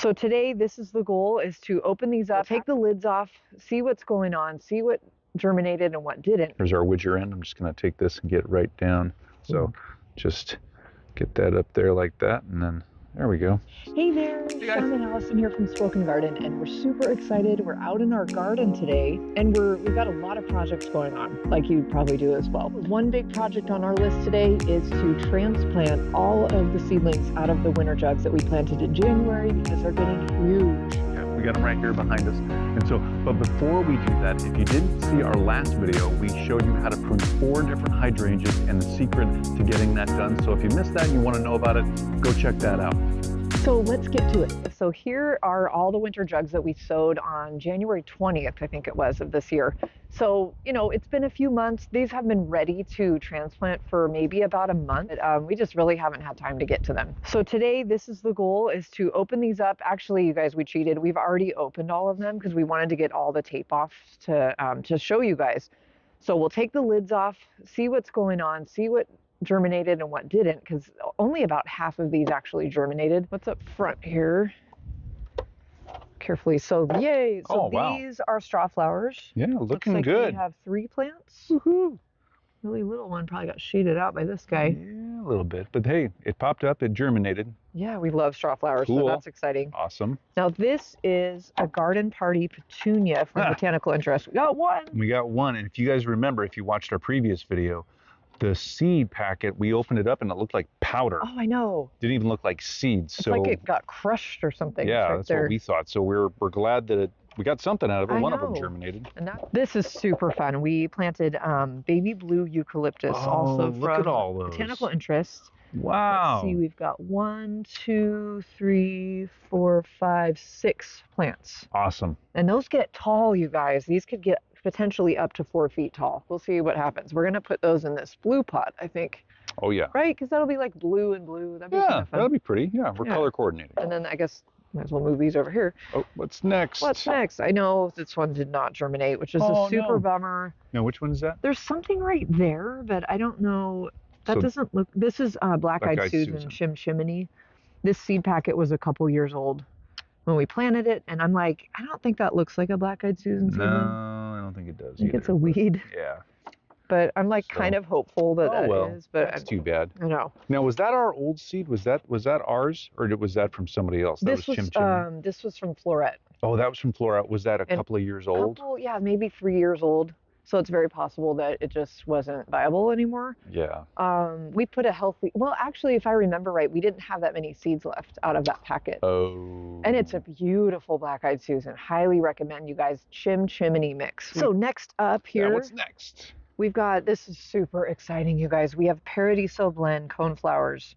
So today, this is the goal, is to open these up, take the lids off, see what's going on, see what germinated and what didn't. Here's our widger end. I'm just going to take this and get right down. So just get that up there like that, and then there we go. Hey there, Sean and Allison here from Spoken Garden, and we're super excited. We're out in our garden today, and we've got a lot of projects going on, like you probably do as well. One big project on our list today is to transplant all of the seedlings out of the winter jugs that we planted in January because they're getting huge. Yeah, we got them right here behind us. And so, but before we do that, if you didn't see our last video, we showed you how to prune 4 different hydrangeas and the secret to getting that done. So if you missed that and you want to know about it, go check that out. So let's get to it. So here are all the winter jugs that we sowed on January 20th, I think it was, of this year. So, you know, it's been a few months. These have been ready to transplant for maybe about a month. We just really haven't had time to get to them. So today, this is the goal, is to open these up. Actually, you guys, we cheated. We've already opened all of them because we wanted to get all the tape off to show you guys. So we'll take the lids off, see what's going on, see what germinated and what didn't, because only about half of these actually germinated. What's up front here? Carefully. So yay! So these are straw flowers. Yeah, looking like good. We have 3 plants. Woohoo! Really little one probably got shaded out by this guy. Yeah, a little bit, but hey, it popped up, it germinated. Yeah, we love straw flowers, cool. So that's exciting. Awesome. Now this is a garden party petunia from Botanical Interest. We got one. We got one, and if you guys remember, if you watched our previous video, the seed packet, we opened it up and it looked like powder. Oh, I know. Didn't even look like seeds. It's like it got crushed or something. Yeah, right that's there. what we thought. So we're glad that we got something out of it. I One know. of them germinated. And this is super fun. We planted baby blue eucalyptus, also look from at all those. Botanical Interest. Wow. Let's see, we've got 1, 2, 3, 4, 5, 6 plants. Awesome. And those get tall, you guys. These could get potentially up to 4 feet tall. We'll see what happens. We're going to put those in this blue pot, I think. Oh, yeah. Right? Because that'll be like blue and blue. That'd be kind of fun. That'll be pretty. Yeah, we're color coordinated. And then I guess might as well move these over here. Oh, what's next? What's next? I know this one did not germinate, which is a super bummer. No, which one is that? There's something right there, but I don't know. That doesn't look. This is Black-Eyed Susan Chimney. This seed packet was a couple years old when we planted it, and I'm like, I don't think that looks like a Black-Eyed Susan seedling. No, I don't think it does. I think it's a weed. Yeah. But I'm like kind of hopeful that is. But that's too bad. I know. Now, was that our old seed? Was that ours, or was that from somebody else? This was from Floret. Oh, that was from Floret. Was that a couple of years old? Yeah, maybe 3 years old. So it's very possible that it just wasn't viable anymore. Yeah. We put a healthy, well, actually, if I remember right, we didn't have that many seeds left out of that packet. Oh. And it's a beautiful Black-Eyed Susan. Highly recommend you guys chimney mix. So next up here. Yeah, what's next? We've got, this is super exciting, you guys. We have Paradiso Blend coneflowers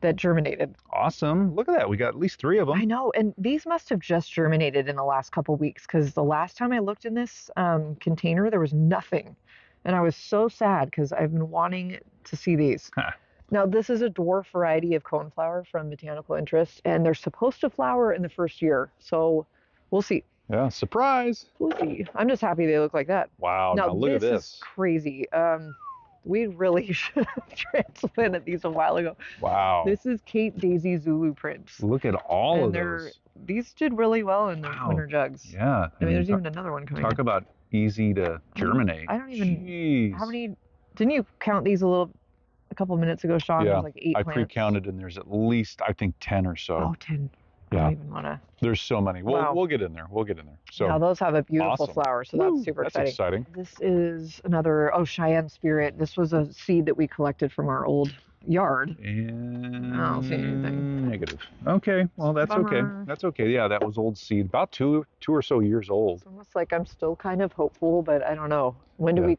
that germinated. Awesome. Look at that. We got at least 3 of them. I know. And these must have just germinated in the last couple weeks, because the last time I looked in this container, there was nothing. And I was so sad because I've been wanting to see these. Now, this is a dwarf variety of coneflower from Botanical Interest, and they're supposed to flower in the first year. So we'll see. Yeah, surprise. We'll see. I'm just happy they look like that. Wow. Now look at this. This is crazy. We really should have transplanted these a while ago. Wow. This is Cape Daisy Zulu prints. Look at all of those. These did really well in the winter jugs. Yeah. I mean, there's even another one coming. Talk about easy to germinate. I don't even. Jeez. How many? Didn't you count these a couple minutes ago, Sean? Yeah. There's like 8 I plants. pre-counted, and there's at least, I think, 10 or so. Oh, 10. Yeah. I don't even want to. There's so many. We'll get in there. So now those have a beautiful flower, so that's super exciting. This is another Cheyenne Spirit. This was a seed that we collected from our old yard. And I don't see anything. Negative. Okay. Well, that's okay. That's okay. Yeah, that was old seed, about two or so years old. It's almost like I'm still kind of hopeful, but I don't know. When do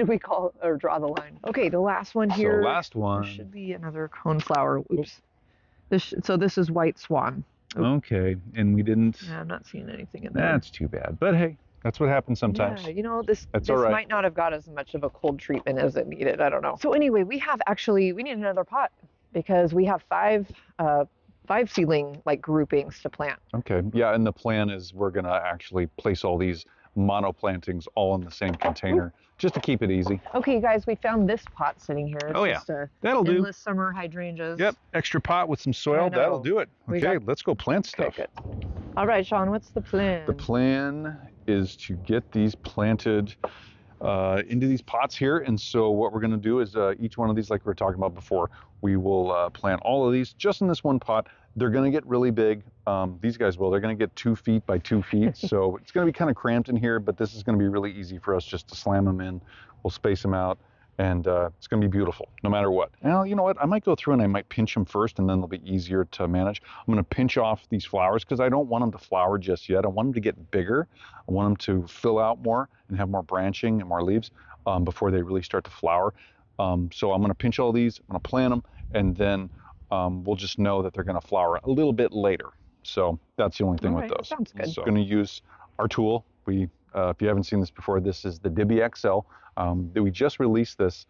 we call or draw the line? Okay, the last one here. So last one. There should be another coneflower. Oops. This is White Swan. Okay, and we didn't. Yeah, I'm not seeing anything in there. That's too bad. But hey, that's what happens sometimes. Yeah, you know, this all right. might not have got as much of a cold treatment as it needed. I don't know. So anyway, we need another pot because we have 5 seedling groupings to plant. Okay. Yeah, and the plan is we're gonna actually place all these mono plantings all in the same container, just to keep it easy. Okay, guys, we found this pot sitting here. It's just that'll do. endless summer hydrangeas. Yep, extra pot with some soil, that'll do it. Okay, let's go plant stuff. Okay, good. All right, Sean, what's the plan? The plan is to get these planted into these pots here. And so what we're going to do is each one of these, like we were talking about before, we will plant all of these just in this one pot. They're going to get really big. These guys will. They're going to get 2 feet by 2 feet. So it's going to be kind of cramped in here, but this is going to be really easy for us just to slam them in. We'll space them out, and it's going to be beautiful no matter what. Now, you know what? I might go through and I might pinch them first, and then they'll be easier to manage. I'm going to pinch off these flowers because I don't want them to flower just yet. I want them to get bigger. I want them to fill out more and have more branching and more leaves before they really start to flower. So I'm going to pinch all these. I'm going to plant them, and then we'll just know that they're going to flower a little bit later. So that's the only thing with those. Sounds good. So we're going to use our tool. If you haven't seen this before, this is the Diby XL. We just released this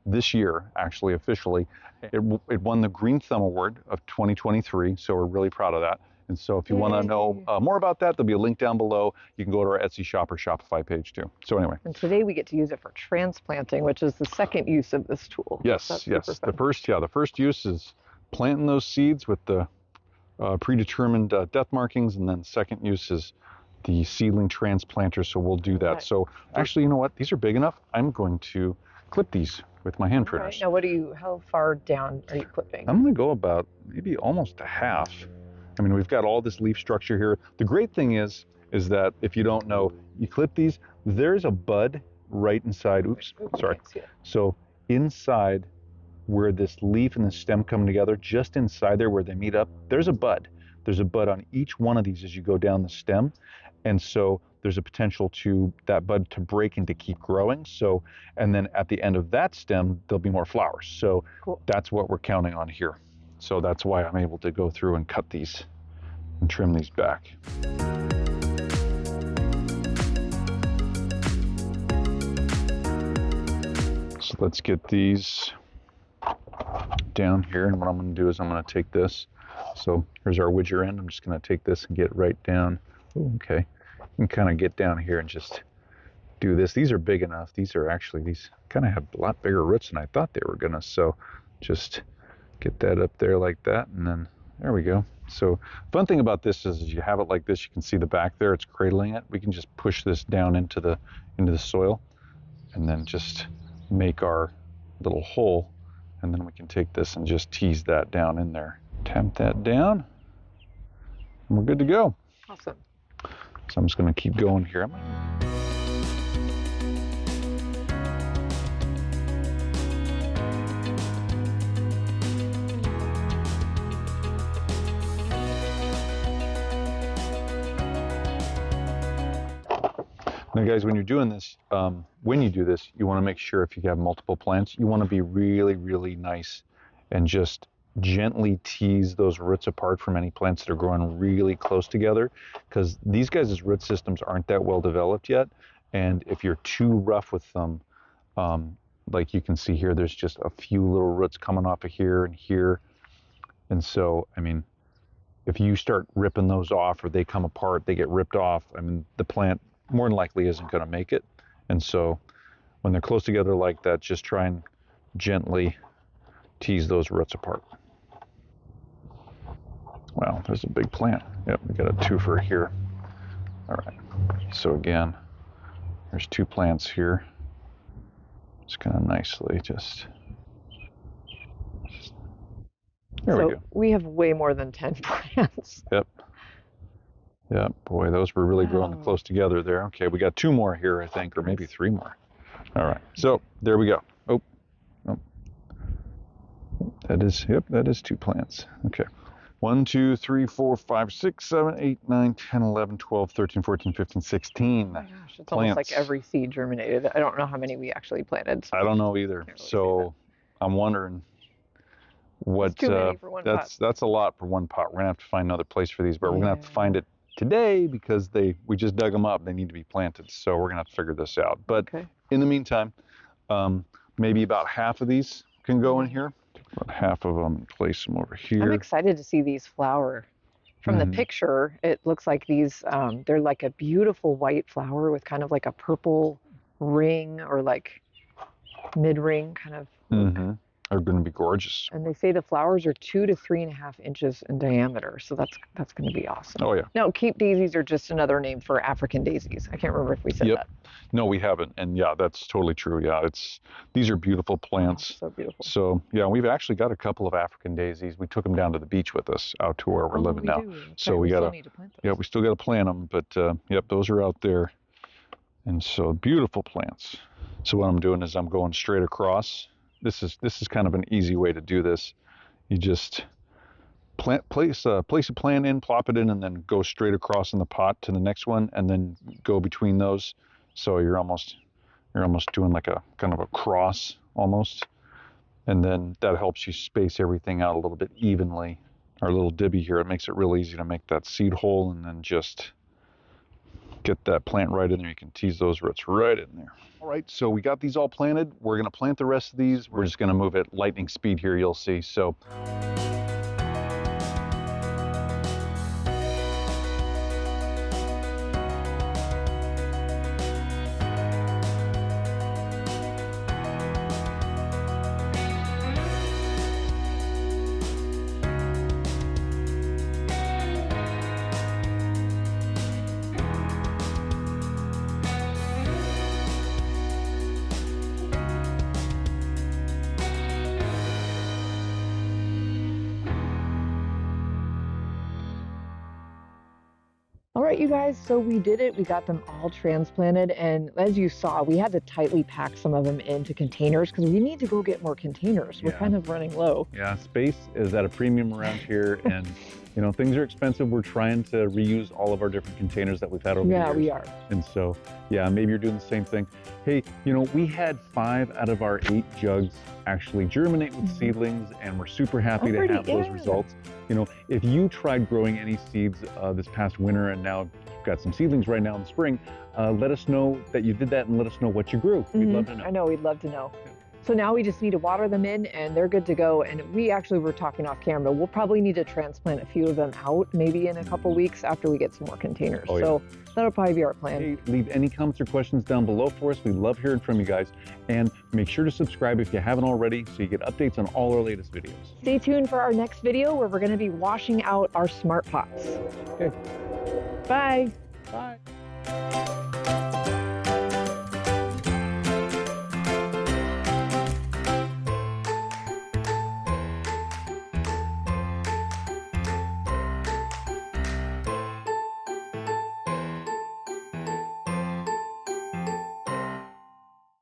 this year, actually, officially. It won the Green Thumb Award of 2023, so we're really proud of that. And so if you want to know more about that, there'll be a link down below. You can go to our Etsy shop or Shopify page too. So anyway. And today we get to use it for transplanting, which is the second use of this tool. Yes, yes. The first use is planting those seeds with the predetermined depth markings, and then second use is the seedling transplanter. So we'll do that. Right. So actually, you know what? These are big enough. I'm going to clip these with my hand printers. Right. Now, how far down are you clipping? I'm going to go about maybe almost a half. I mean, we've got all this leaf structure here. The great thing is that if you don't know, you clip these, there's a bud right inside. Oops, sorry. So inside where this leaf and the stem come together, just inside there where they meet up, there's a bud. There's a bud on each one of these as you go down the stem. And so there's a potential to that bud to break and to keep growing. So, and then at the end of that stem, there'll be more flowers. So that's what we're counting on here. So that's why I'm able to go through and cut these and trim these back. So let's get these down here. And what I'm going to do is I'm going to take this. So here's our widger end. I'm just going to take this and get right down. Ooh, okay. You can kind of get down here and just do this. These are big enough. These kind of have a lot bigger roots than I thought they were going to. So just get that up there like that, and then there we go. So fun thing about this is you have it like this, you can see the back there, it's cradling it. We can just push this down into the soil and then just make our little hole, and then we can take this and just tease that down in there. Tamp that down, and we're good to go. Awesome. So I'm just going to keep going here. Now guys, when you're doing this, when you do this, you want to make sure if you have multiple plants, you want to be really, really nice and just gently tease those roots apart from any plants that are growing really close together, because these guys' root systems aren't that well developed yet. And if you're too rough with them, like you can see here, there's just a few little roots coming off of here and here. And so, I mean, if you start ripping those off or they come apart, they get ripped off, I mean, the plant more than likely isn't going to make it. And so when they're close together like that, just try and gently tease those roots apart. Wow, there's a big plant. Yep, we got a twofer here. All right, so again, there's 2 plants here. Just kind of nicely just, there we go. We have way more than 10 plants. Yep. Yep, boy, those were really growing close together there. Okay, we got 2 more here, I think, or maybe 3 more. All right, so there we go. Oh, that is, yep, that is 2 plants. Okay, 1, 2, 3, 4, 5, 6, 7, 8, 9, 10, 11, 12, 13, 14, 15, 16. Oh my gosh, it's plants. almost like every seed germinated. I don't know how many we actually planted. So I don't know either. So I'm wondering what, that's a lot for 1 pot. We're gonna have to find another place for these, but we're gonna have to find it today because we just dug them up. They need to be planted. So we're gonna have to figure this out. But in the meantime, maybe about half of these can go in here. About half of them, place them over here. I'm excited to see these flower From the picture, it looks like these, they're like a beautiful white flower with kind of like a purple ring or like mid-ring kind of look. They're going to be gorgeous. And they say the flowers are 2 to 3.5 inches in diameter, so that's going to be awesome. Oh yeah. Now, Cape daisies are just another name for African daisies. I can't remember if we said that. No, we haven't, and yeah, that's totally true. Yeah, these are beautiful plants. Oh, so beautiful. So yeah, we've actually got a couple of African daisies. We took them down to the beach with us, out to where we're living now. So we gotta, we still got to plant them, but yep, those are out there, and so beautiful plants. So what I'm doing is I'm going straight across. This is kind of an easy way to do this. You just place a plant in, plop it in, and then go straight across in the pot to the next one, and then go between those. So you're almost doing like a kind of a cross almost, and then that helps you space everything out a little bit evenly. Our little dibby here, it makes it real easy to make that seed hole, and then just get that plant right in there. You can tease those roots right in there. All right, so we got these all planted. We're gonna plant the rest of these. We're just gonna move at lightning speed here, you'll see. So. All right, you guys, so we did it. We got them all transplanted, and as you saw, we had to tightly pack some of them into containers because we need to go get more containers. We're kind of running low. Yeah, space is at a premium around here, and you know, things are expensive. We're trying to reuse all of our different containers that we've had over the years. Yeah, we are. And so, yeah, maybe you're doing the same thing. Hey, you know, we had 5 out of our 8 jugs actually germinate with seedlings, and we're super happy to have those results. You know, if you tried growing any seeds this past winter and now you've got some seedlings right now in the spring, let us know that you did that and let us know what you grew. We'd love to know. I know, we'd love to know. So now we just need to water them in and they're good to go. And we actually were talking off camera. We'll probably need to transplant a few of them out maybe in a couple weeks after we get some more containers. So that'll probably be our plan. Hey, leave any comments or questions down below for us. We love hearing from you guys. And make sure to subscribe if you haven't already so you get updates on all our latest videos. Stay tuned for our next video where we're going to be washing out our smart pots. Okay. Bye.